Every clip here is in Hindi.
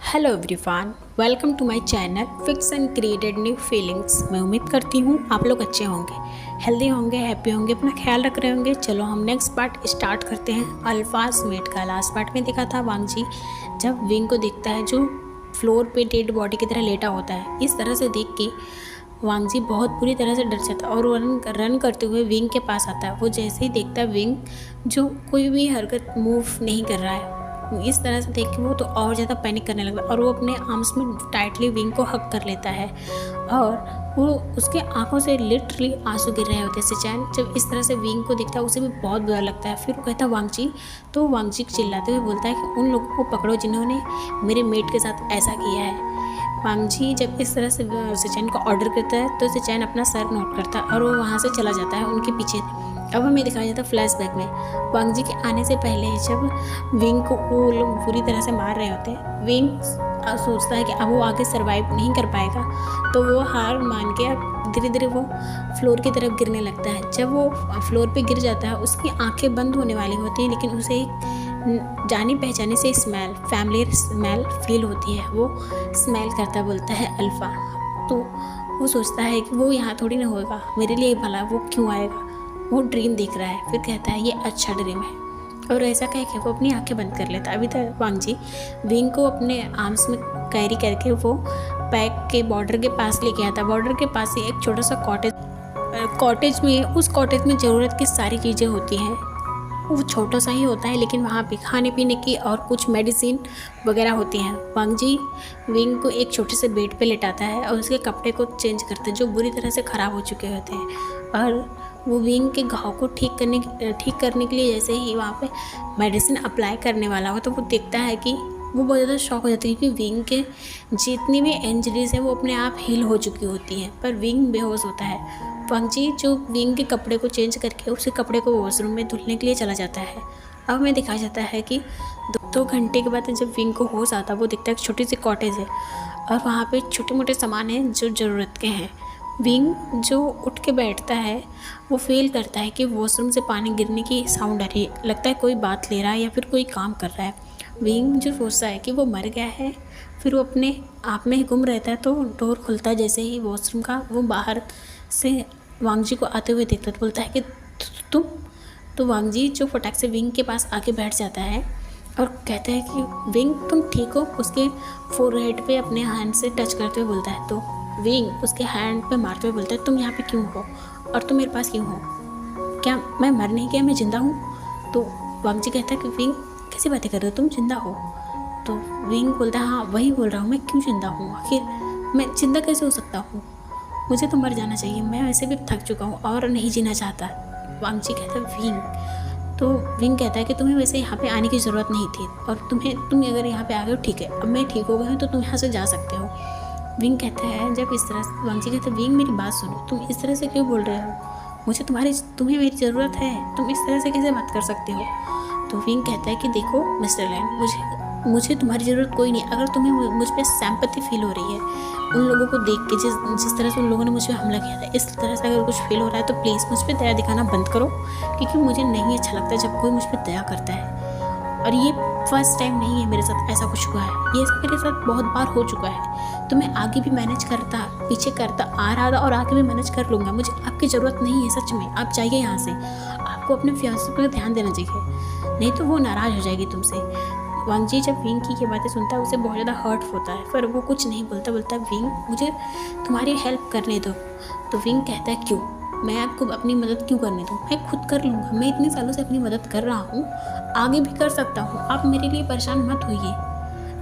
Hello everyone, welcome to my channel fix and created new feelings. मैं उम्मीद करती हूँ आप लोग अच्छे होंगे, हेल्दी होंगे, हैप्पी होंगे, अपना ख्याल रख रहे होंगे। चलो हम नेक्स्ट पार्ट स्टार्ट करते हैं। अल्फाज मेट का लास्ट पार्ट में देखा था वांग जी जब विंग को देखता है जो फ्लोर पे डेड बॉडी की तरह लेटा होता है। इस तरह से देख के वांग जी बहुत बुरी तरह से डर जाता है और रन करते हुए विंग के पास आता है। वो जैसे ही देखता है विंग जो कोई भी हरकत मूव नहीं कर रहा है, इस तरह से देख के वो तो और ज़्यादा पैनिक करने लगता है और वो अपने आर्म्स में टाइटली विंग को हक कर लेता है और वो उसके आंखों से लिटरली आंसू गिर रहे होते हैं। सिचैन जब इस तरह से विंग को देखता है उसे भी बहुत बुरा लगता है। फिर वो कहता है वांग जी, तो वांग जी चिल्लाते हुए बोलता है कि उन लोगों को पकड़ो जिन्होंने मेरे मेट के साथ ऐसा किया है। वांग जी जब इस तरह से सिचैन को ऑर्डर करता है तो सिचैन अपना सर नोट करता है और वो वहाँ से चला जाता है उनके पीछे। अब हमें दिखाया जाता है फ्लैशबैक में वांग जी के आने से पहले जब विंग को वो लोग बुरी तरह से मार रहे होते हैं। विंग सोचता है कि अब वो आगे सरवाइव नहीं कर पाएगा, तो वो हार मान के अब धीरे धीरे वो फ्लोर की तरफ गिरने लगता है। जब वो फ्लोर पे गिर जाता है उसकी आंखें बंद होने वाली होती हैं, लेकिन उसे एक जानी पहचानी से स्मेल, फैमिलियर स्मेल फील होती है। वो स्मेल करता बोलता है अल्फ़ा। तो वो सोचता है कि वो यहाँ थोड़ी ना होगा, मेरे लिए भला वो क्यों आएगा। वो ड्रीम देख रहा है, फिर कहता है ये अच्छा ड्रीम है और ऐसा कह के वो अपनी आंखें बंद कर लेता है। अभी तक वांग जी विंग को अपने आर्म्स में कैरी करके वो पैक के बॉर्डर के पास लेके आता है। बॉर्डर के पास ही एक छोटा सा कॉटेज में, उस कॉटेज में ज़रूरत की सारी चीज़ें होती हैं। वो छोटा सा ही होता है लेकिन वहाँ पे खाने पीने की और कुछ मेडिसिन वगैरह होती हैं। वांग जी विंग को एक छोटे से बेड पे लेटाता है और उसके कपड़े को चेंज करता है जो बुरी तरह से ख़राब हो चुके होते हैं। और वो विंग के घाव को ठीक करने के लिए जैसे ही वहाँ पे मेडिसिन अप्लाई करने वाला हो तो वो देखता है कि वो बहुत ज़्यादा शॉक हो जाती है क्योंकि विंग के जितनी भी इंजरीज हैं वो अपने आप हील हो चुकी होती हैं, पर विंग बेहोश होता है। वांग जी जो विंग के कपड़े को चेंज करके उसके कपड़े को वॉशरूम में धुलने के लिए चला जाता है। अब हमें दिखाया जाता है कि दो घंटे के बाद जब विंग को होश आता है वो दिखता है एक छोटी सी कॉटेज है और वहाँ पे छोटे मोटे सामान हैं जो ज़रूरत के हैं। विंग जो उठ के बैठता है वो फील करता है कि वॉशरूम से पानी गिरने की साउंड आ रही है, लगता है कोई बात ले रहा है या फिर कोई काम कर रहा है। विंग जो सोचता है कि वो मर गया है, फिर वो अपने आप में ही गुम रहता है। तो डोर खुलता है जैसे ही वॉशरूम का, वो बाहर से वांग जी को आते हुए देखता है तो बोलता है कि तुम। तो वांग जी जो फटाक से विंग के पास आके बैठ जाता है और कहता है कि विंग तुम ठीक हो। उसके फोरहेड पे अपने हैंड से टच करते हुए बोलता है। तो विंग उसके हैंड पे मारते हुए बोलता है तुम यहाँ पे क्यों हो और तुम मेरे पास क्यों हो, क्या मैं मर नहीं गया, मैं ज़िंदा हूँ। तो वांग जी कहता है कि विंग कैसी बातें कर रहे हो, तुम ज़िंदा हो। तो विंग बोलता है हाँ वही बोल रहा हूँ, मैं क्यों ज़िंदा हूँ, आखिर मैं ज़िंदा कैसे हो सकता हूँ, मुझे तो मर जाना चाहिए, मैं वैसे भी थक चुका हूँ और नहीं जीना चाहता। वांग जी कहता है विंग। तो विंग कहता है कि तुम्हें वैसे यहाँ पे आने की ज़रूरत नहीं थी और तुम अगर यहाँ पे आ गए हो ठीक है, अब मैं ठीक हो गया हूँ तो तुम यहाँ से जा सकते हो। विंग कहता है जब इस तरह से वांग जी कहते हैं विंग मेरी बात सुनो, तुम इस तरह से क्यों बोल रहे हो, मुझे तुम्हें मेरी ज़रूरत है, तुम इस तरह से कैसे बात कर सकते हो। तो विंग कहता है कि देखो मिस्टर लैन, मुझे तुम्हारी ज़रूरत कोई नहीं। अगर तुम्हें मुझ पर सैम्पैथी फील हो रही है उन लोगों को देख के जिस तरह से उन लोगों ने मुझ पर हमला किया था, इस तरह से अगर कुछ फील हो रहा है तो प्लीज़ मुझ पर दया दिखाना बंद करो, क्योंकि मुझे नहीं अच्छा लगता जब कोई मुझ पर दया करता है। और ये फर्स्ट टाइम नहीं है मेरे साथ ऐसा कुछ हुआ है, ये मेरे साथ बहुत बार हो चुका है। तो मैं आगे भी मैनेज करता, पीछे करता आ रहा था और आगे भी मैनेज कर लूँगा। मुझे आपकी ज़रूरत नहीं है सच में, आप जाइए यहाँ से। आपको अपने फियांसे पर ध्यान देना चाहिए, नहीं तो वो नाराज़ हो जाएगी तुमसे। वांग जी जब विंग की ये बातें सुनता है उसे बहुत ज़्यादा हर्ट होता है, पर वो कुछ नहीं बोलता विंग मुझे तुम्हारी हेल्प करने दो। तो विंग कहता है क्यों, मैं आपको अपनी मदद क्यों करने दूँ, मैं खुद कर लूँगा, मैं इतने सालों से अपनी मदद कर रहा हूँ, आगे भी कर सकता हूँ, आप मेरे लिए परेशान मत होइए,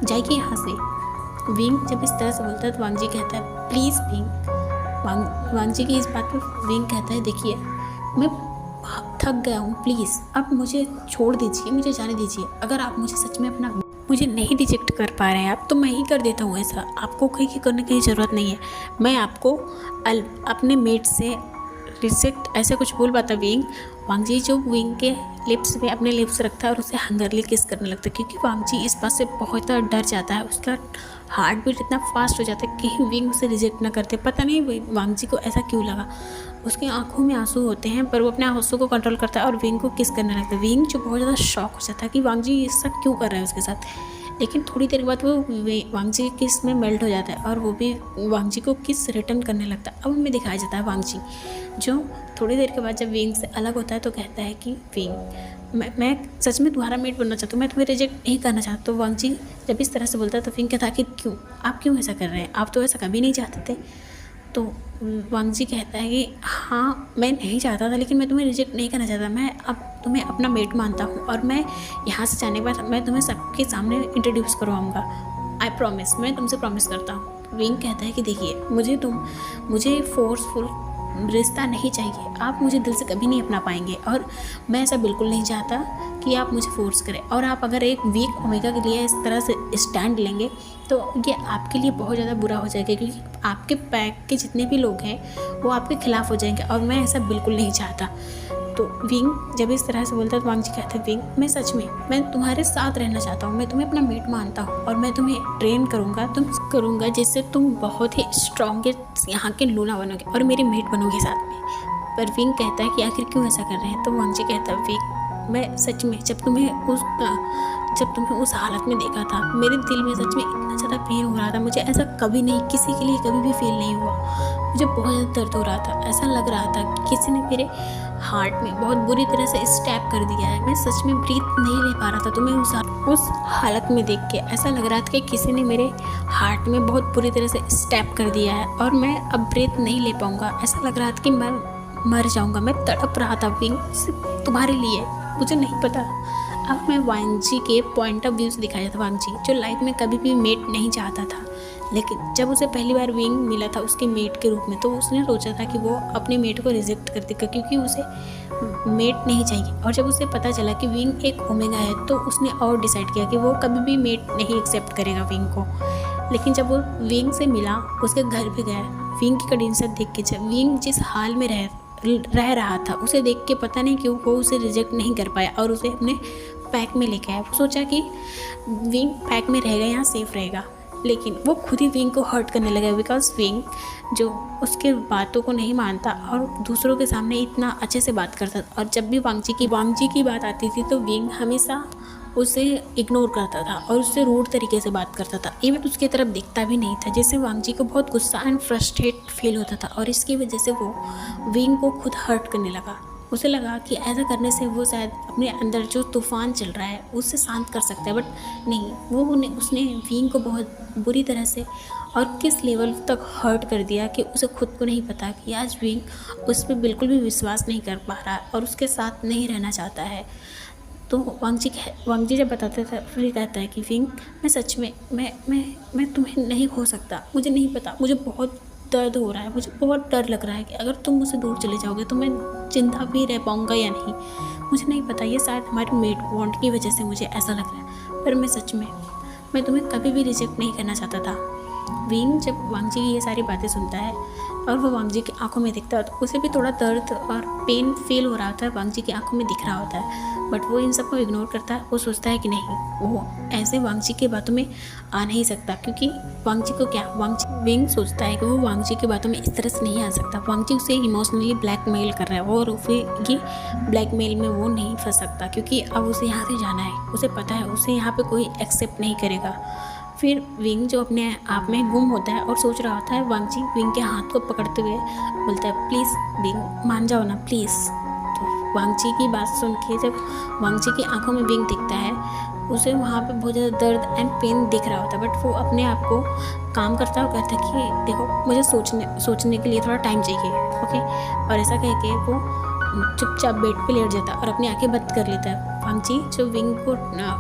जाइए यहाँ से। विंग जब इस तरह से बोलता है तो वांग जी कहता है प्लीज़ विंग। वांग जी की इस बात पर विंग कहता है देखिए मैं थक गया हूँ, प्लीज़ आप मुझे छोड़ दीजिए, मुझे जाने दीजिए। अगर आप मुझे सच में अपना मुझे नहीं रिजेक्ट कर पा रहे हैं आप, तो मैं ही कर देता हूँ ऐसा, आपको कहीं करने की ज़रूरत नहीं है। मैं आपको अपने मेट से रिजेक्ट ऐसे कुछ बोल पाता विंग। वांग जी जो विंग के लिप्स पे अपने लिप्स रखता है और उसे हंगरली किस करने लगता है, क्योंकि वांग जी इस बात से बहुत ज़्यादा डर जाता है। उसका हार्ट बीट इतना फास्ट हो जाता है कि विंग उसे रिजेक्ट ना करते। पता नहीं वांग जी को ऐसा क्यों लगा, उसकी आंखों में आंसू होते हैं पर वो अपने आंसू को कंट्रोल करता है और विंग को किस करने लगता है। विंग जो बहुत ज़्यादा शॉक हो जाता है कि वांग जी ये सब क्यों कर रहा है उसके साथ। लेकिन थोड़ी देर बाद वो वांग जी की किस में मेल्ट हो जाता है और वो भी वांग जी को किस रिटर्न करने लगता है। अब हमें दिखाया जाता है वांग जी जो थोड़ी देर के बाद जब विंग से अलग होता है तो कहता है कि विंग मैं सच में तुम्हारा मेट बनना चाहता हूँ, मैं तुम्हें रिजेक्ट नहीं करना चाहता। तो वांग जी जब इस तरह से बोलता है तो विंग कहता है कि क्यों, आप क्यों ऐसा कर रहे हैं, आप तो ऐसा कभी नहीं चाहते थे। तो वांग जी कहता है कि हाँ मैं नहीं चाहता था, लेकिन मैं तुम्हें रिजेक्ट नहीं करना चाहता, मैं अब तुम्हें अपना मेट मानता हूँ और मैं यहाँ से जाने के बाद मैं तुम्हें सबके सामने इंट्रोड्यूस करवाऊँगा, आई प्रॉमिस, मैं तुमसे प्रॉमिस करता हूँ। विंग कहता है कि देखिए मुझे फोर्सफुल रिश्ता नहीं चाहिए, आप मुझे दिल से कभी नहीं अपना पाएंगे और मैं ऐसा बिल्कुल नहीं चाहता कि आप मुझे फोर्स करें। और आप अगर एक वीक ओमेगा के लिए इस तरह से स्टैंड लेंगे तो ये आपके लिए बहुत ज़्यादा बुरा हो जाएगा, क्योंकि आपके पैक के जितने भी लोग हैं वो आपके खिलाफ हो जाएंगे और मैं ऐसा बिल्कुल नहीं चाहता। तो विंग जब इस तरह से बोलता है तो वांग जी कहते हैं विंग मैं सच में मैं तुम्हारे साथ रहना चाहता हूँ, मैं तुम्हें अपना मेट मानता हूँ और मैं तुम्हें ट्रेन करूँगा जिससे तुम बहुत ही स्ट्रॉन्गेस्ट यहाँ के लूना बनोगे और मेरी मेट बनोगे साथ में। पर विंग कहता है कि आखिर क्यों ऐसा कर रहे हैं। तो वांग जी कहता है विंग मैं सच में जब तुम्हें उस हालत में देखा था मेरे दिल में सच में इतना ज़्यादा पेन हो रहा था, मुझे ऐसा कभी नहीं किसी के लिए कभी भी फील नहीं हुआ, मुझे बहुत ज़्यादा दर्द हो रहा था, ऐसा लग रहा था कि किसी ने मेरे हार्ट में बहुत बुरी तरह से स्टैप कर दिया है, मैं सच में ब्रीथ नहीं ले पा रहा था। तुम्हें उस हालत में देख के ऐसा लग रहा था कि किसी ने मेरे हार्ट में बहुत बुरी तरह से स्टैप कर दिया है और मैं अब ब्रीथ नहीं ले पाऊँगा, ऐसा लग रहा था कि मैं मर जाऊँगा, मैं तड़प रहा था विंग सिर्फ तुम्हारे लिए, मुझे नहीं पता। अब मैं वांग जी के पॉइंट ऑफ व्यू से दिखाया था वांग जी जो लाइफ में कभी भी मेट नहीं चाहता था, लेकिन जब उसे पहली बार विंग मिला था उसके मेट के रूप में तो उसने सोचा था कि वो अपने मेट को रिजेक्ट कर देगा क्योंकि उसे मेट नहीं चाहिए। और जब उसे पता चला कि विंग एक ओमेगा है तो उसने और डिसाइड किया कि वो कभी भी मेट नहीं एक्सेप्ट करेगा विंग को। लेकिन जब वो विंग से मिला उसके घर पे गया, विंग की कंडीशन देख के जब विंग जिस हाल में रह रहा था उसे देख के पता नहीं क्यों वो उसे रिजेक्ट नहीं कर पाया और उसे अपने पैक में लेके आया। वो सोचा कि विंग पैक में रहेगा, यहाँ सेफ रहेगा, लेकिन वो खुद ही विंग को हर्ट करने लगा बिकॉज विंग जो उसके बातों को नहीं मानता और दूसरों के सामने इतना अच्छे से बात करता था। और जब भी वांग जी की बात आती थी तो विंग हमेशा उसे इग्नोर करता था और उससे रूड तरीके से बात करता था, इवन उसकी तरफ दिखता भी नहीं था, जिससे वांग जी को बहुत गुस्सा एंड फ्रस्ट्रेट फील होता था और इसकी वजह से वो विंग को खुद हर्ट करने लगा। उसे लगा कि ऐसा करने से वो शायद अपने अंदर जो तूफ़ान चल रहा है उससे शांत कर सकता है, बट नहीं, उसने विंग को बहुत बुरी तरह से और किस लेवल तक हर्ट कर दिया कि उसे खुद को नहीं पता कि आज विंग उस पर बिल्कुल भी विश्वास नहीं कर पा रहा और उसके साथ नहीं रहना चाहता है। तो वांग जी जब बताते थे फिर कहता है कि विंग मैं सच में मैं तुम्हें नहीं खो सकता, मुझे नहीं पता, मुझे बहुत दर्द हो रहा है, मुझे बहुत डर लग रहा है कि अगर तुम मुझसे दूर चले जाओगे तो मैं जिंदा भी रह पाऊँगा या नहीं, मुझे नहीं पता, ये शायद हमारी मेट बॉन्ड की वजह से मुझे ऐसा लग रहा है, पर मैं सच में मैं तुम्हें कभी भी रिजेक्ट नहीं करना चाहता था। विंग जब वांग जी की ये सारी बातें सुनता है और वो वांग जी की आंखों में दिखता है तो उसे भी थोड़ा दर्द और पेन फील हो रहा होता है, वांग जी की आंखों में दिख रहा होता है, बट वो इन सबको इग्नोर करता है। वो सोचता है कि नहीं, वो ऐसे वांग जी की बातों में आ नहीं सकता, क्योंकि वांग जी को क्या विंग सोचता है कि वो वांग जी की बातों में इस तरह से नहीं आ सकता, वांग जी उसे इमोशनली ब्लैकमेल कर रहा है और उसे ये ब्लैकमेल में वो नहीं फंस सकता क्योंकि अब उसे यहाँ से जाना है, उसे पता है उसे यहाँ पे कोई एक्सेप्ट नहीं करेगा। फिर विंग जो अपने आप में गुम होता है और सोच रहा होता है, वांग जी विंग के हाथ को पकड़ते हुए बोलता है प्लीज़ विंग मान जाओ ना प्लीज़। तो वांग जी की बात सुन के जब वांग जी की आंखों में विंग दिखता है उसे वहाँ पे बहुत ज़्यादा दर्द एंड पेन दिख रहा होता है, बट वो अपने आप को काम करता है और कहता है कि देखो मुझे सोचने के लिए थोड़ा टाइम चाहिए, ओके। और ऐसा कह के वो चुपचाप बेड पे लेट जाता है और अपनी आंखें बंद कर लेता है। वांग जी जो विंग को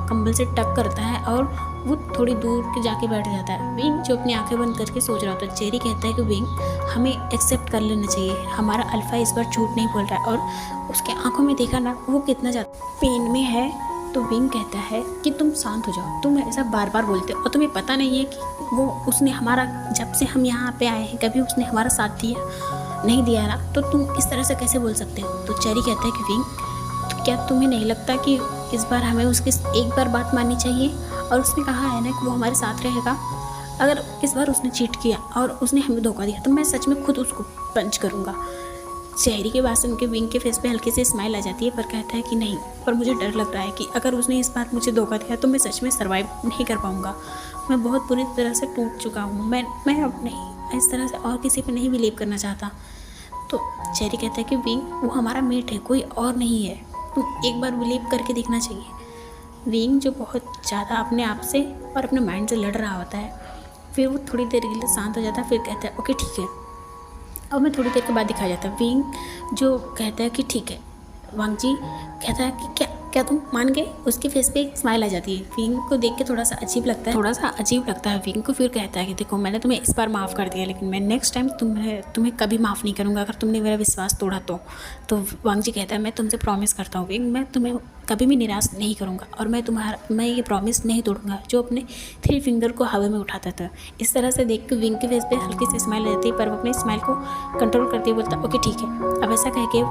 कंबल से टक करता है और वो थोड़ी दूर के जाके बैठ जाता है। विंग जो अपनी आंखें बंद करके सोच रहा होता है, चेरी कहता है कि विंग हमें एक्सेप्ट कर लेना चाहिए, हमारा अल्फ़ा इस बार झूठ नहीं बोल रहा है। और उसके आंखों में देखा ना वो कितना ज़्यादा पेन में है। तो विंग कहता है कि तुम शांत हो जाओ, तुम ऐसा बार बार बोलते हो और तुम्हें पता नहीं है कि वो उसने हमारा जब से हम यहाँ पे आए हैं कभी उसने हमारा साथ नहीं दिया ना, तो तुम इस तरह से कैसे बोल सकते हो। तो चेरी कहता है कि विंग तो क्या तुम्हें नहीं लगता कि इस बार हमें उसकी एक बार बात माननी चाहिए, और उसने कहा है ना कि वो हमारे साथ रहेगा, अगर इस बार उसने चीट किया और उसने हमें धोखा दिया तो मैं सच में खुद उसको पंच करूँगा। चेहरी के बाद सुन के विंग के फेस पे हल्की सी स्माइल आ जाती है, पर कहता है कि नहीं, पर मुझे डर लग रहा है कि अगर उसने इस बार मुझे धोखा दिया तो मैं सच में सर्वाइव नहीं कर पाऊँगा। मैं बहुत बुरी तरह से टूट चुका हूँ। मैं अब नहीं इस तरह से और किसी पे नहीं बिलीव करना चाहता। तो चेरी कहता है कि विंग वो हमारा मेट है, कोई और नहीं है, तुम एक बार बिलीव करके देखना चाहिए। विंग जो बहुत ज़्यादा अपने आप से और अपने माइंड से लड़ रहा होता है, फिर वो थोड़ी देर के लिए शांत हो जाता है, फिर कहता है ओके ठीक है। अब मैं थोड़ी देर के बाद दिखाया जाता है विंग जो कहता है कि ठीक है। वांग जी कहता है कि क्या तुम मान गए? उसके फेस पे एक स्माइल आ जाती है। विंग को देख के थोड़ा सा अजीब लगता है विंग को। फिर कहता है कि देखो मैंने तुम्हें इस बार माफ़ कर दिया, लेकिन मैं नेक्स्ट टाइम तुम्हें कभी माफ़ नहीं करूँगा अगर तुमने मेरा विश्वास तोड़ा तो वांग जी कहता है मैं तुमसे प्रॉमिस करता हूँ विंग, मैं तुम्हें कभी भी निराश नहीं करूँगा और मैं ये प्रॉमिस नहीं तोड़ूंगा जो अपने 3 फिंगर को हवा में उठाता था। इस तरह से देख के विंग के फेस पे हल्की सी स्माइल आ जाती है, पर वो अपने स्माइल को कंट्रोल करते हुए बोलता ओके ठीक है। अब ऐसा कह के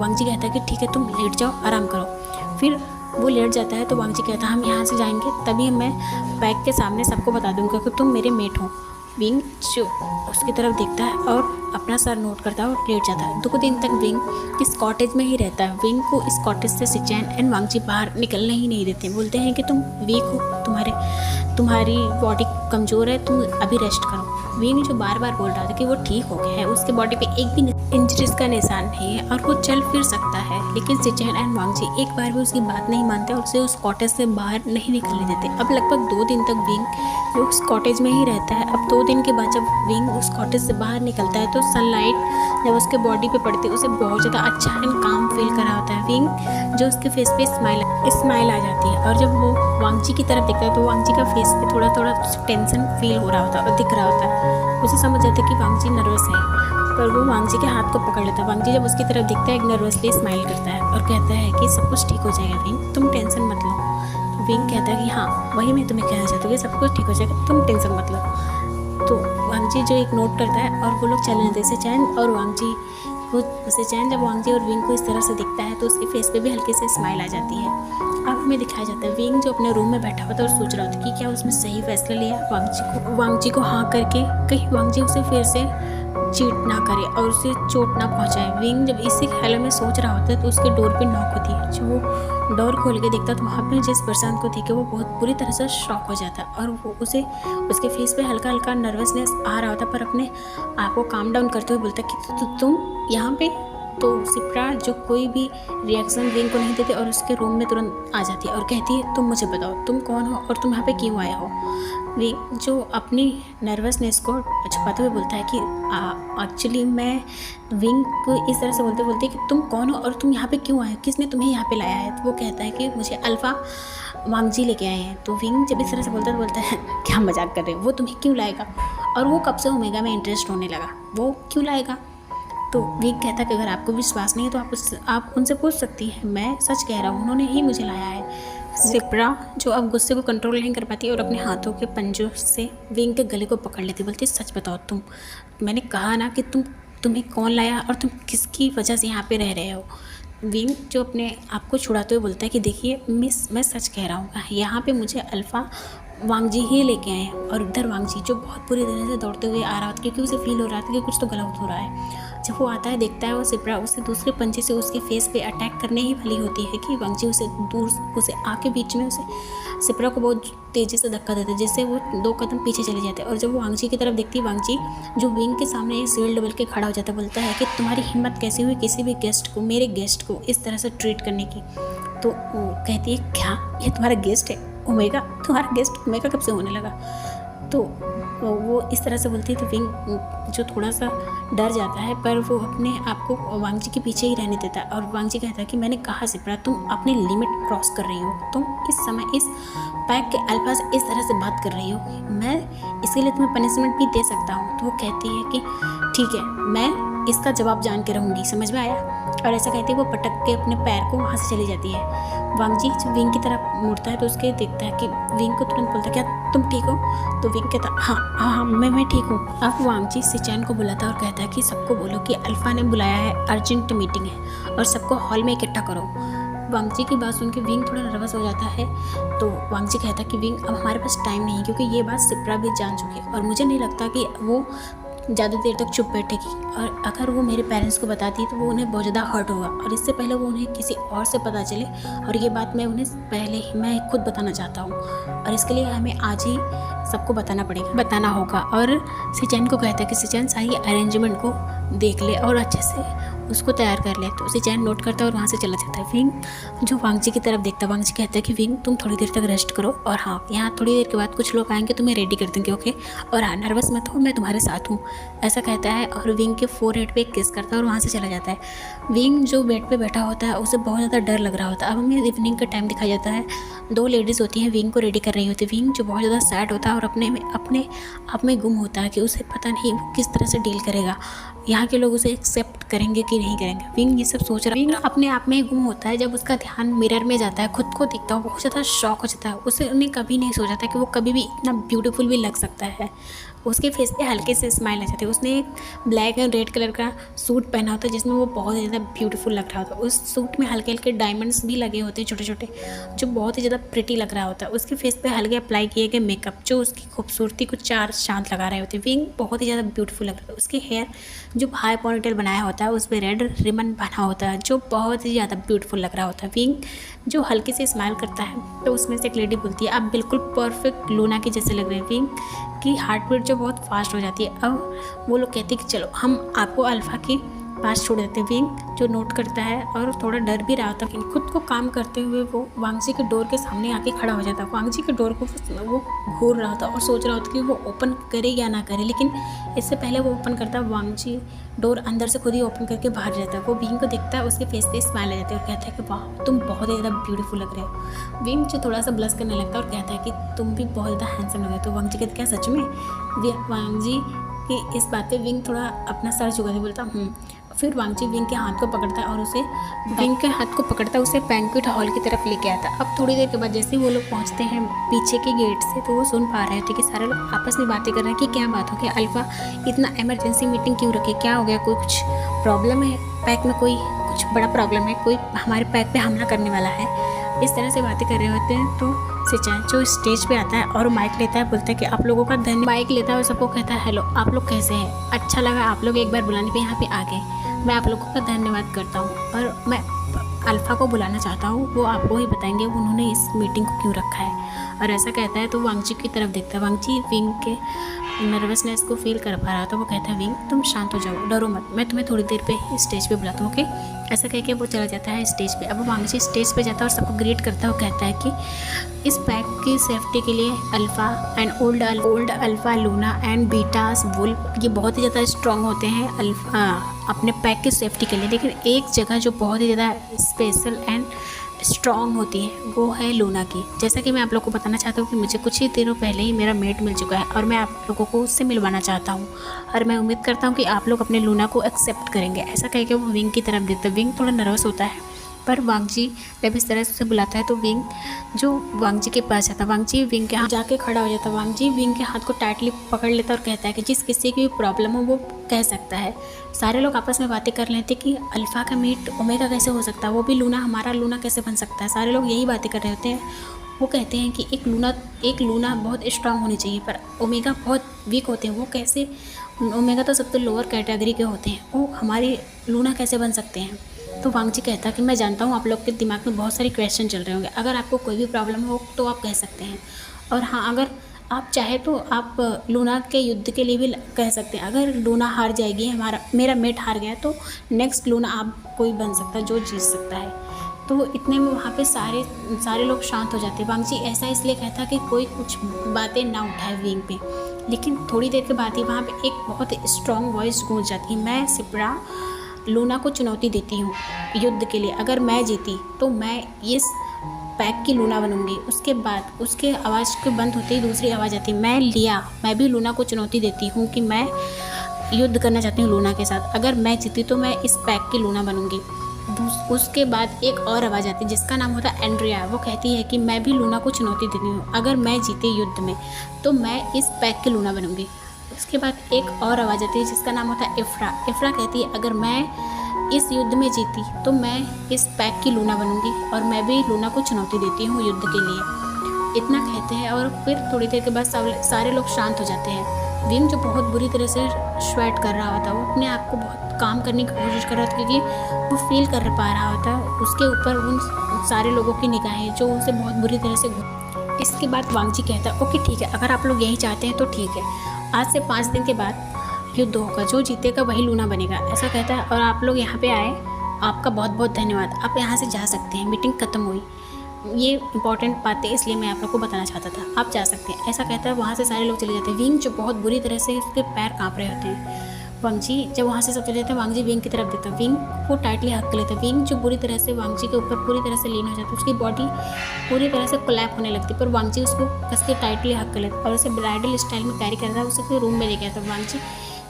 वांग जी कहता है कि ठीक है तुम लेट जाओ, आराम करो। फिर वो लेट जाता है तो वांग जी कहता है हम यहाँ से जाएंगे तभी मैं बैग के सामने सबको बता दूँगा कि तुम मेरे मेट हो। विंग जो उसकी तरफ देखता है और अपना सर नोट करता है और लेट जाता है। 2 दिन तक विंग इस कॉटेज में ही रहता है। विंग को इस कॉटेज से सिचैन एंड वांग जी बाहर निकलने ही नहीं देते। बोलते हैं कि तुम वीक हो, तुम्हारी बॉडी कमज़ोर है, तुम अभी रेस्ट करो। विंग जो बार बार बोल रहा था कि वो ठीक हो गया है, उसके बॉडी पे एक भी इंजरीज का निशान नहीं है और वो चल फिर सकता है, लेकिन सिचैन एंड वांग जी एक बार भी उसकी बात नहीं मानते और उसे उस कॉटेज से बाहर नहीं निकलने देते। अब लगभग 2 दिन तक विंग उस कॉटेज में ही रहता है। अब 2 दिन के बाद जब विंग उस कॉटेज से बाहर निकलता है तो सनलाइट जब उसके बॉडी पे पड़ती है उसे बहुत ज़्यादा अच्छा एंड काम फील कर रहा होता है। विंग जो उसके फेस पे स्माइल आ जाती है और जब वो वांग जी की तरफ देखता है तो वांग जी का फेस पे थोड़ा टेंशन फील हो रहा होता है और दिख रहा होता है। उसे समझ जाता है कि वांग जी नर्वस है, पर वो वांग जी के हाथ को पकड़ लेता है। वांग जी जब उसकी तरफ देखता है एक नर्वसली स्माइल करता है और कहता है कि सब कुछ ठीक हो जाएगा विंग, तुम टेंशन मत लो। विंग कहता है कि हाँ वही मैं तुम्हें कहना चाहता हूँ कि सब कुछ ठीक हो जाएगा, तुम टेंशन मत लो। तो वांग जी जो एक नोट करता है और वो लोग चलने देते सिचैन और वांग जी। वो सिचैन जब वांग जी और विंग को इस तरह से दिखता है तो उसके फेस पे भी हल्के से स्माइल आ जाती है। अब हमें दिखाया जाता है विंग जो अपने रूम में बैठा हुआ था और सोच रहा था कि क्या उसने सही फैसला लिया वांग जी को हाँ करके, कहीं वांग जी उसे फिर से चीट ना करे और उसे चोट ना पहुंचाए। विंग जब इसी ख्याल में सोच रहा होता है तो उसके डोर पे नॉक होती है। जो वो डोर खोल के देखता तो वहाँ पे जिस पर्सन को देखे वो बहुत बुरी तरह से शॉक हो जाता है और वो उसके फेस पे हल्का हल्का नर्वसनेस आ रहा होता, पर अपने आप को काम डाउन करते हुए बोलता कि तुम यहाँ पे। तो सिप्रा जो कोई भी रिएक्शन विंग को नहीं देती और उसके रूम में तुरंत आ जाती है और कहती है तुम मुझे बताओ तुम कौन हो और तुम यहाँ पे क्यों आए हो। विंग जो अपनी नर्वसनेस को छुपाते हुए बोलता है कि एक्चुअली मैं विंग को इस तरह से बोलते कि तुम कौन हो और तुम यहाँ पे क्यों आए, किसने तुम्हें यहाँ पे लाया है। तो वो कहता है कि मुझे अल्फ़ा वांग जी लेके आए हैं। तो विंग जब इस तरह से बोलता है क्या मजाक कर रहे हो, वो तुम्हें क्यों लाएगा, और वो कब से ओमेगा में इंटरेस्ट होने लगा, वो क्यों लाएगा। तो विंग कहता है कि अगर आपको विश्वास नहीं है तो आप उनसे पूछ सकती हैं, मैं सच कह रहा हूँ, उन्होंने ही मुझे लाया है। सिप्रा जो अब गुस्से को कंट्रोल नहीं कर पाती और अपने हाथों के पंजों से विंग के गले को पकड़ लेती, बोलती सच बताओ मैंने कहा ना कि तुम्हें कौन लाया और तुम किसकी वजह से यहाँ पे रह रहे हो। विंग जो अपने आप को छुड़ाते हुए बोलता है कि देखिए मिस, मैं सच कह रहा हूँ, यहाँ पे मुझे अल्फ़ा वांग जी ही लेके आए हैं। और इधर वांग जी जो बहुत बुरी तरह से दौड़ते हुए आ रहा था क्योंकि उसे फील हो रहा था कि कुछ तो गलत हो रहा है। जब वो आता है देखता है वो सिप्रा उसे दूसरे पंजे से उसके फेस पे अटैक करने ही वाली होती है कि वांग जी उसे आके बीच में उसे सिप्रा को बहुत तेज़ी से धक्का देते हैं जिससे वो 2 कदम पीछे चले जाते हैं। और जब वो वांग जी की तरफ देखती है, वांग जी जो विंग के सामने शील्ड बल के खड़ा हो जाता है, बोलता है कि तुम्हारी हिम्मत कैसी हुई किसी भी गेस्ट को, मेरे गेस्ट को इस तरह से ट्रीट करने की। तो वो कहती है क्या ये तुम्हारा गेस्ट है ओमेगा, तुम्हारा गेस्ट ओमेगा कब से होने लगा। तो वो इस तरह से बोलती है तो विंग जो थोड़ा सा डर जाता है, पर वो अपने आप को वांग जी के पीछे ही रहने देता है। और वांग जी कहता है कि मैंने कहा सिप्रा तुम अपनी लिमिट क्रॉस कर रही हो, तुम इस समय इस पैक के अल्फा से इस तरह से बात कर रही हो, मैं इसके लिए तुम्हें पनिशमेंट भी दे सकता हूँ। तो वो कहती है कि ठीक है, मैं इसका जवाब जान के रहूँगी, समझ में आया। और ऐसा कहते वो पटक के अपने पैर को वहाँ से चली जाती है। वांग जी जब विंग की तरफ मुड़ता है तो उसके देखता है कि विंग को तुरंत बोलता है क्या तुम ठीक हो। तो विंग कहता हाँ मैं ठीक हूँ। अब वांग जी सिचैन को बुलाता है और कहता है कि सबको बोलो कि अल्फ़ा ने बुलाया है, अर्जेंट मीटिंग है और सबको हॉल में इकट्ठा करो। वांग जी की बात सुन के विंग थोड़ा नर्वस हो जाता है। तो वांग जी कहता है कि विंग अब हमारे पास टाइम नहीं है क्योंकि ये बात सिप्रा भी जान चुकी है और मुझे नहीं लगता कि वो ज़्यादा देर तक चुप बैठेगी, और अगर वो मेरे पेरेंट्स को बताती तो वो उन्हें बहुत ज़्यादा हर्ट होगा, और इससे पहले वो उन्हें किसी और से पता चले, और ये बात मैं उन्हें पहले ही मैं खुद बताना चाहता हूँ, और इसके लिए हमें आज ही सबको बताना होगा। और सिचैन को कहता है कि सिचैन सारी अरेंजमेंट को देख ले और अच्छे से उसको तैयार कर ले। तो सिचैन नोट करता है और वहाँ से चला जाता है। विंग जो वांगजी की तरफ देखता है, वांगजी कहता है कि विंग तुम थोड़ी देर तक रेस्ट करो, और हाँ यहाँ थोड़ी देर के बाद कुछ लोग आएंगे, तुम्हें रेडी कर देंगे, ओके, और हाँ नर्वस मत हो, मैं तुम्हारे साथ हूँ, ऐसा कहता है। और विंग के फोरहेड पे किस करता है और वहाँ से चला जाता है। विंग जो बेड पे बैठा होता है उसे बहुत ज़्यादा डर लग रहा होता है। अब हमें इवनिंग का टाइम दिखाया जाता है, 2 लेडीज़ होती हैं विंग को रेडी कर रही होती है। विंग जो बहुत ज़्यादा सैड होता है और अपने आप में गुम होता है कि उसे पता नहीं वो किस तरह से डील करेगा, यहाँ के लोग उसे एक्सेप्ट करेंगे कि नहीं करेंगे। विंग ये सब सोच रहा है। विंग अपने आप में गुम होता है। जब उसका ध्यान मिरर में जाता है, खुद को दिखता है, बहुत ज़्यादा शॉक हो जाता है। उसने कभी नहीं सोचा था कि वो कभी भी इतना ब्यूटीफुल भी लग सकता है। उसके फेस पे हल्के से स्माइल आ जाती है। उसने एक ब्लैक एंड रेड कलर का सूट पहना होता है जिसमें वो बहुत ही ज़्यादा ब्यूटीफुल लग रहा होता है। उस सूट में हल्के हल्के डायमंड्स भी लगे होते हैं छोटे छोटे, जो बहुत ही ज़्यादा प्रिटी लग रहा होता है। उसके फेस पे हल्के अप्लाई किए गए मेकअप जो उसकी खूबसूरती को 4 चांद लगा रहे होते हैं। विंग बहुत ही ज़्यादा ब्यूटीफुल लग रहा है। उसके हेयर जो हाई पोनीटेल बनाया होता है उस पर रेड रिबन बना होता है जो बहुत ही ज़्यादा ब्यूटीफुल लग रहा होता है। विंग जो हल्के से स्माइल करता है तो उसमें से एक लेडी बोलती है, आप बिल्कुल परफेक्ट लूना के जैसे लग रहे हैं। विंग की हार्ट बीट जो बहुत फास्ट हो जाती है। अब वो लोग कहते हैं कि चलो हम आपको अल्फा के पास छोड़ देते हैं। विंग जो नोट करता है और थोड़ा डर भी रहा था कि खुद को काम करते हुए वो वांगजी के डोर के सामने आके खड़ा हो जाता है। वांगजी के डोर को वो घूर रहा था और सोच रहा होता कि वो ओपन करे या ना करे, लेकिन इससे पहले वो ओपन करता है, वांगजी डोर अंदर से खुद ही ओपन करके बाहर जाता है। वो विंग को देखता है, उसके फेस पे स्माइल आ जाती है और कहता है कि वाह तुम बहुत ही ज़्यादा ब्यूटीफुल लग रहे हो। विंग जो थोड़ा सा ब्लश करने लगता है और कहता है कि तुम भी बहुत ज़्यादा हैंडसम लग रहे हो। तो वांगजी कहते क्या सच में? वांगजी की इस बात पे विंग थोड़ा अपना सर झुका के बोलता फिर वांगजी विंग के हाथ को पकड़ता है और उसे विंग के हाथ को पकड़ता है उसे बैंक्वेट हॉल की तरफ लेके आता है। अब थोड़ी देर के बाद जैसे ही वो लोग पहुंचते हैं पीछे के गेट से, तो वो सुन पा रहे थे कि सारे लोग आपस में बातें कर रहे हैं कि क्या बात हो गया, अल्फा इतना इमरजेंसी मीटिंग क्यों रखे, क्या हो गया, कोई कुछ प्रॉब्लम है पैक में, कोई कुछ बड़ा प्रॉब्लम है, कोई हमारे पैक पे हमला करने वाला है। इस तरह से बातें कर रहे होते हैं। तो सिचैन जो स्टेज पे आता है और माइक लेता है, बोलता है कि आप लोगों का धन्यवाद। माइक लेता है और सबको कहता है हेलो, आप लोग कैसे हैं, अच्छा लगा आप लोग एक बार बुलाने पे यहाँ पे आ गए, मैं आप लोगों का धन्यवाद करता हूँ और मैं अल्फा को बुलाना चाहता हूँ, वो आपको ही बताएंगे उन्होंने इस मीटिंग को क्यों रखा है। और ऐसा कहता है तो वांगजी की तरफ देखता है। वांगजी विंग के नर्वसनेस को फील कर पा रहा था। वो कहता है विंग तुम शांत हो जाओ, डरो मत, मैं तुम्हें थोड़ी देर पे स्टेज पे बुलाता हूँ, ओके। ऐसा कह के वो चला जाता है स्टेज पे। अब वांगजी स्टेज पे जाता है और सबको ग्रीट करता है। वो कहता है कि इस पैक की सेफ्टी के लिए alpha and old alpha Luna and betas wolf ये बहुत ही ज़्यादा स्ट्रॉन्ग होते हैं अल्फा अपने पैक की सेफ्टी के लिए, लेकिन एक जगह जो बहुत ही ज़्यादा स्पेशल एंड स्ट्रॉन्ग होती है वो है लूना की। जैसा कि मैं आप लोग को बताना चाहता हूँ कि मुझे कुछ ही दिनों पहले ही मेरा मेट मिल चुका है और मैं आप लोगों को उससे मिलवाना चाहता हूँ और मैं उम्मीद करता हूँ कि आप लोग अपने लूना को एक्सेप्ट करेंगे। ऐसा कह के वो विंग की तरफ देखता है। विंग थोड़ा नर्वस होता है, पर वांगजी जब इस तरह से उसे बुलाता है तो विंग जो वांगजी के पास जाता है, वांगजी विंग के हाथ जाके खड़ा हो जाता है। वांगजी विंग के हाथ को टाइटली पकड़ लेता है और कहता है कि जिस किसी की भी प्रॉब्लम हो वो कह सकता है। सारे लोग आपस में बातें कर लेते कि अल्फा का मीट ओमेगा कैसे हो सकता है, वो भी लूना हमारा लूना कैसे बन सकता है। सारे लोग यही बातें कर रहे होते हैं। वो कहते हैं कि एक लूना बहुत स्ट्रांग होनी चाहिए पर ओमेगा बहुत वीक होते हैं, वो कैसे, ओमेगा तो सबसे लोअर कैटेगरी के होते हैं, वो हमारी लूना कैसे बन सकते हैं। तो वांगजी कहता है कि मैं जानता हूँ आप लोग के दिमाग में बहुत सारे क्वेश्चन चल रहे होंगे, अगर आपको कोई भी प्रॉब्लम हो तो आप कह सकते हैं, और हाँ अगर आप चाहे तो आप लूना के युद्ध के लिए भी कह सकते हैं। अगर लूना हार जाएगी, मेरा मेट हार गया, तो नेक्स्ट लूना आप कोई बन सकता है जो जीत सकता है। तो इतने में वहाँ पे सारे लोग शांत हो जाते हैं। वांगजी ऐसा इसलिए कहता कि कोई कुछ बातें ना उठाए विंग पे, लेकिन थोड़ी देर के बाद ही वहाँ पे एक बहुत स्ट्रॉन्ग वॉइस गूंज जाती है, मैं सिप्रा लूना को चुनौती देती हूँ युद्ध के लिए, अगर मैं जीती तो मैं इस पैक की लूना बनूंगी। उसके बाद उसके आवाज़ के बंद होते ही दूसरी आवाज़ आती है, मैं भी लूना को चुनौती देती हूँ कि मैं युद्ध करना चाहती हूँ लूना के साथ, अगर मैं जीती तो मैं इस पैक की लूना बनूंगी। उसके बाद एक और आवाज़ आती है जिसका नाम होता है एंड्रिया। वो कहती है कि मैं भी लूना को चुनौती देती हूँ, अगर मैं जीती युद्ध में तो मैं इस पैक की लूना बनूंगी। उसके बाद एक और आवाज़ आती है जिसका नाम होता है इफ्रा। इफ्रा कहती है अगर मैं इस युद्ध में जीती तो मैं इस पैक की लूना बनूंगी और मैं भी लूना को चुनौती देती हूँ युद्ध के लिए। इतना कहते हैं और फिर थोड़ी देर के बाद सारे लोग शांत हो जाते हैं। विंग जो बहुत बुरी तरह से स्वेट कर रहा होता, वो अपने आप को बहुत काम करने की कोशिश कर रहा था, क्योंकि वो फील कर पा रहा होता उसके ऊपर उन सारे लोगों की निगाहें जो उसे बहुत बुरी तरह से। इसके बाद वांगजी कहता है ओके ठीक है, अगर आप लोग यही चाहते हैं तो ठीक है, आज से 5 दिन के बाद युद्ध होगा, जो जीतेगा वही लूना बनेगा, ऐसा कहता है। और आप लोग यहाँ पे आए, आपका बहुत बहुत धन्यवाद, आप यहाँ से जा सकते हैं, मीटिंग खत्म हुई। ये इंपॉर्टेंट बात है, इसलिए मैं आप लोग को बताना चाहता था, आप जा सकते हैं, ऐसा कहता है। वहाँ से सारे लोग चले जाते हैं। विंग जो बहुत बुरी तरह से उसके पैर काँप रहे होते हैं। वांगजी जब वहाँ से सब चले जाते हैं, वांगजी विंग की तरफ देता है, विंग को टाइटली हक लेता है। विंग जो बुरी तरह से वांगजी के ऊपर पूरी तरह से लीन हो जाती है, उसकी बॉडी पूरी तरह से कोलैप होने लगती है, पर वांगजी उसको कस के टाइटली हक कर लेता है और उसे ब्राइडल स्टाइल में कैरी करता है, उसे रूम में ले गया था। वांगजी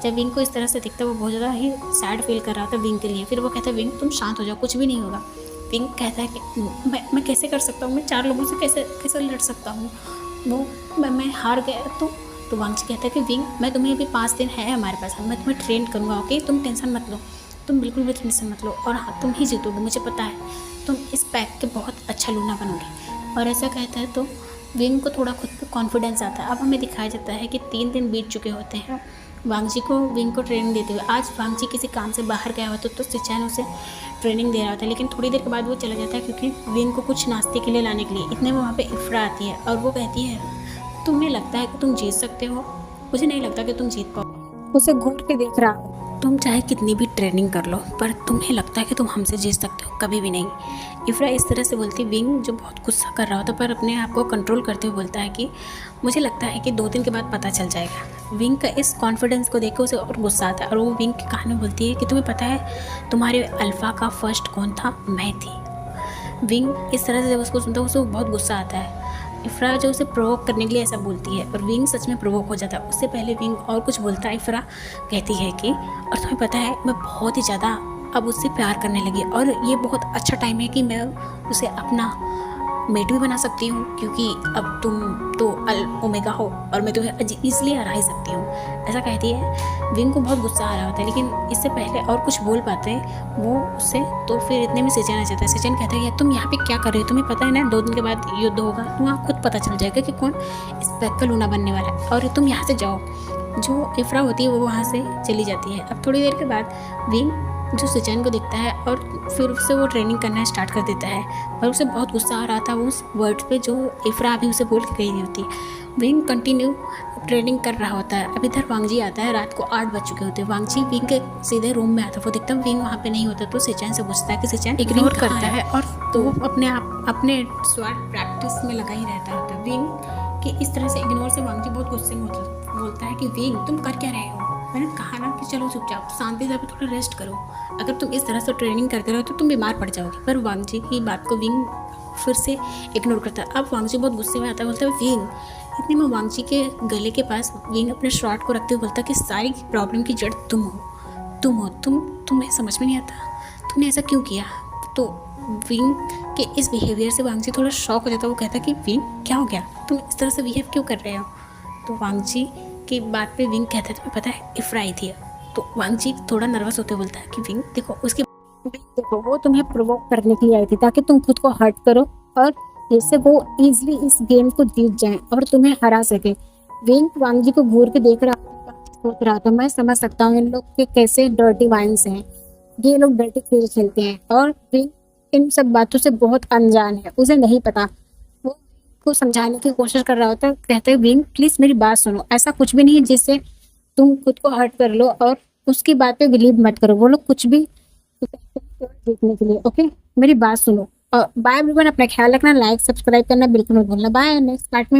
जब विंग को इस तरह से दिखता है, वो बहुत ज़्यादा ही सैड फील कर रहा था विंग के लिए। फिर वो कहता है विंग तुम शांत हो जाओ, कुछ भी नहीं होगा। विंग कहता है कि मैं कैसे कर सकता हूँ, मैं 4 लोगों से कैसे लड़ सकता हूँ, वो मैं हार गया तो वांगजी कहता है कि विंग मैं तुम्हें अभी 5 दिन है हमारे पास, मैं तुम्हें ट्रेन करूँगा, ओके, तुम टेंशन मत लो, तुम बिल्कुल भी टेंशन मत लो, और हाँ तुम ही जीतोगे, मुझे पता है तुम इस पैक के बहुत अच्छा लूना बनोगे। और ऐसा कहता है तो विंग को थोड़ा खुद पे कॉन्फिडेंस आता है। अब हमें दिखाया जाता है कि 3 दिन बीत चुके होते हैं वांगजी को विंग को ट्रेनिंग देते हुए। आज वांगजी किसी काम से बाहर गया होता तो सिचैन उसे ट्रेनिंग दे रहा होता है, लेकिन थोड़ी देर के बाद वो चला जाता है, क्योंकि विंग को कुछ नाश्ते के लिए लाने के लिए। इतने में वहाँ पे इफ्रा आती है और वो कहती है तुम्हें लगता है कि तुम जीत सकते हो, मुझे नहीं लगता कि तुम जीत पाओ। उसे घूर के देख रहा है, तुम चाहे कितनी भी ट्रेनिंग कर लो, पर तुम्हें लगता है कि तुम हमसे जीत सकते हो, कभी भी नहीं। इफ्रा इस तरह से बोलती। विंग जो बहुत गुस्सा कर रहा होता, पर अपने आप को कंट्रोल करते हुए बोलता है कि मुझे लगता है कि 2 दिन के बाद पता चल जाएगा। विंग का इस कॉन्फिडेंस को देख के उसे और गुस्सा आता है, और वो विंग की कहानी बोलती है कि तुम्हें पता है तुम्हारे अल्फ़ा का फर्स्ट कौन था, मैं थी। विंग इस तरह से जब उसको सुनता है, उसे बहुत गुस्सा आता है। इफ्रा जो उसे प्रोवोक करने के लिए ऐसा बोलती है, और विंग सच में प्रोवोक हो जाता है। उससे पहले विंग और कुछ बोलता है, इफ्रा कहती है कि और तुम्हें पता है मैं बहुत ही ज़्यादा अब उससे प्यार करने लगी, और ये बहुत अच्छा टाइम है कि मैं उसे अपना मेट भी बना सकती हूँ, क्योंकि अब तुम तो अल ओमेगा हो और मैं तुम्हें ईजिली हरा ही सकती हूँ, ऐसा कहती है। विंग को बहुत गुस्सा आ रहा होता है, लेकिन इससे पहले और कुछ बोल पाते हैं वो उससे, तो फिर इतने में सिचैन आ जाता है। सिचैन कहता है कि तुम यहाँ पे क्या कर रहे हो, तुम्हें पता है ना 2 दिन के बाद युद्ध होगा, तुम्हें खुद पता चल जाएगा कि कौन इस पैक का लूना बनने वाला है, और तुम यहाँ से जाओ। जो इफ्रा होती है वो वहाँ से चली जाती है। अब थोड़ी देर के बाद विंग जो सिचैन को दिखता है और फिर उससे वो ट्रेनिंग करना स्टार्ट कर देता है, पर उसे बहुत गुस्सा आ रहा था उस वर्ड पे जो इफ्रा अभी उसे बोल के गई होती है। विंग कंटिन्यू ट्रेनिंग कर रहा होता है। अब इधर वांगजी आता है, रात को 8 बज चुके होते हैं। वांगजी विंग के सीधे रूम में आता है, वो दिखता है विंग वहाँ पे नहीं होता, तो सिचैन से पूछता है कि सिचैन इग्नोर करता है, और तो वो अपने स्वॉर्ड प्रैक्टिस में लगा ही रहता है। विंग के इस तरह से इग्नोर से वांगजी बहुत गुस्से में बोलता है कि विंग तुम कर क्या रहे हो, मैंने कहा ना कि चलो चुपचाप शांति से थोड़ा रेस्ट करो, अगर तुम इस तरह से ट्रेनिंग करते रहो तो तुम बीमार पड़ जाओगे। पर वांगजी की बात को विंग फिर से इग्नोर करता है। अब वांगजी बहुत गुस्से में आता है, बोलता है विंग। इतने में वांगजी के गले के पास विंग अपने शॉर्ट को रखते हुए बोलता है कि सारी प्रॉब्लम की जड़ तुम हो, तुम्हें समझ में नहीं आता तुमने ऐसा क्यों किया। तो विंग के इस बिहेवियर से वांगजी थोड़ा शॉक हो जाता है। वो कहता है कि विंग क्या हो गया, तुम इस तरह से बिहेव क्यों कर रहे हो। तो वांगजी की बात पे विंग कहता है तुम्हें पता है इफ्रा आई थी। तो वांगजी थोड़ा नर्वस होते बोलता है कि विंग देखो वो तुम्हें प्रोवोक करने के लिए आई थी, ताकि तुम खुद को हर्ट करो और जिससे वो इजीली इस गेम को जीत जाए और तुम्हें हरा सके। विंग वांगजी को घूर के देख रहा सोच रहा था, मैं समझ सकता हूँ इन लोग के कैसे डर्टी माइंड्स हैं, ये लोग डर्टी खेल खेलते हैं, और विंग इन सब बातों से बहुत अनजान है, उसे नहीं पता। वो को समझाने की कोशिश कर रहा होता है, कहते हैं विंग प्लीज मेरी बात सुनो, ऐसा कुछ भी नहीं है जिससे तुम खुद को हर्ट कर लो, और उसकी बात पे बिलीव मत करो, वो लोग कुछ भी जीतने के लिए। ओके मेरी बात सुनो। और बाय एवरीवन, अपना ख्याल रखना, लाइक सब्सक्राइब करना बिल्कुल मत भूलना। बाय, नेक्स्ट पार्ट में